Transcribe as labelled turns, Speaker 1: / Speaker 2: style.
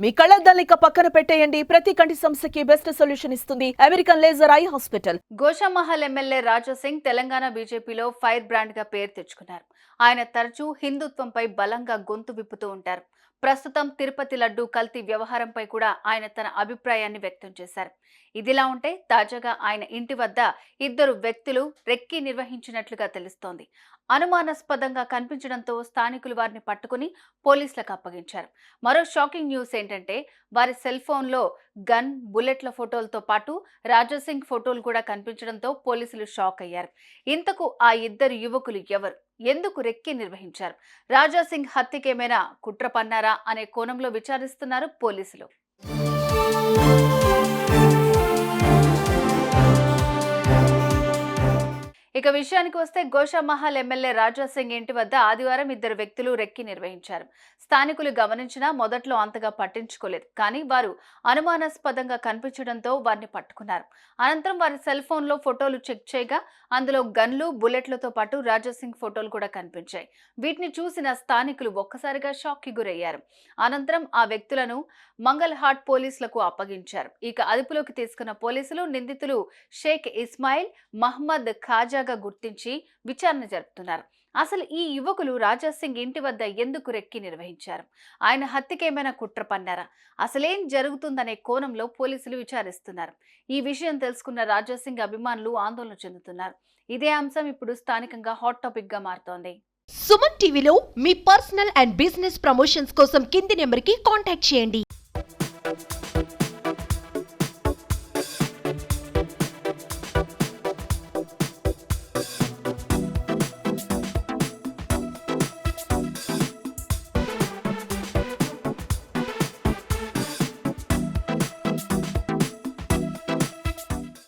Speaker 1: మీ కళ్ళద్దాలిక పక్కన పెట్టేయండి. ప్రతి కంటి సమస్యకి బెస్ట్ సొల్యూషన్ ఇస్తుంది American laser eye hospital.
Speaker 2: Goshamahal MLA Raja Singh Telangana బీజేపీలో ఫైర్ బ్రాండ్ గా పేరు తెచ్చుకున్నారు. ఆయన తరచూ హిందుత్వంపై బలంగా గొంతు విప్పుతూ ఉంటారు. ప్రస్తుతం తిరుపతి లడ్డూ కల్తీ వ్యవహారంపై కూడా ఆయన తన అభిప్రాయాన్ని వ్యక్తం చేశారు. ఇదిలా ఉంటే తాజాగా ఆయన ఇంటి వద్ద ఇద్దరు వ్యక్తులు రెక్కీ నిర్వహించినట్లుగా తెలుస్తోంది. అనుమానాస్పదంగా కనిపించడంతో స్థానికులు వారిని పట్టుకుని పోలీసులకు అప్పగించారు. మరో షాకింగ్ న్యూస్ ఏంటంటే వారి సెల్ ఫోన్లో గన్, బుల్లెట్ల ఫోటోలతో పాటు రాజా సింగ్ ఫోటోలు కూడా కనిపించడంతో పోలీసులు షాక్ అయ్యారు. ఇంతకు ఆ ఇద్దరు యువకులు ఎవరు, ఎందుకు రెక్కీ నిర్వహించారు, రాజా సింగ్ హత్యకేమైనా కుట్ర పన్నారా అనే కోణంలో విచారిస్తున్నారు పోలీసులు. ఇక విషయానికి వస్తే గోషామహల్ ఎమ్మెల్యే రాజా సింగ్ ఇంటి వద్ద ఆదివారం ఇద్దరు వ్యక్తులు రెక్కీ నిర్వహించారు. స్థానికులు గమనించినా మొదట్లో అంతగా పట్టించుకోలేదు. కానీ వారు అనుమానాస్పదంగా కనిపించడంతో వారిని పట్టుకున్నారు. అనంతరం వారి సెల్ ఫోన్లో ఫోటోలు చెక్ చేయగా అందులో గన్లు, బుల్లెట్లతో పాటు రాజా సింగ్ ఫోటోలు కూడా కనిపించాయి. వీటిని చూసిన స్థానికులు ఒక్కసారిగా షాక్ కి గురయ్యారు. అనంతరం ఆ వ్యక్తులను మంగల్ హాట్ పోలీసులకు అప్పగించారు. ఇక అదుపులోకి తీసుకున్న పోలీసులు నిందితులు షేక్ ఇస్మాయిల్, మహ్మద్ ఖాజాగా గుర్తించి విచారణ జరుపుతున్నారు. అసలు ఈ యువకులు రాజా సింగ్ ఇంటి వద్ద ఎందుకు రెక్కీ నిర్వహించారు, ఆయన హత్యకేమైనా కుట్ర పన్నారా, అసలేం జరుగుతుందనే కోణంలో పోలీసులు విచారిస్తున్నారు. ఈ విషయం తెలుసుకున్న రాజా సింగ్ అభిమానులు ఆందోళన చెందుతున్నారు. ఇదే అంశం ఇప్పుడు స్థానికంగా హాట్ టాపిక్ గా మారుతోంది.
Speaker 3: సుమన్ టీవీలో మీ పర్సనల్ అండ్ బిజినెస్ ప్రమోషన్స్ కోసం కింది నెంబర్కి కాంటాక్ట్ చేయండి.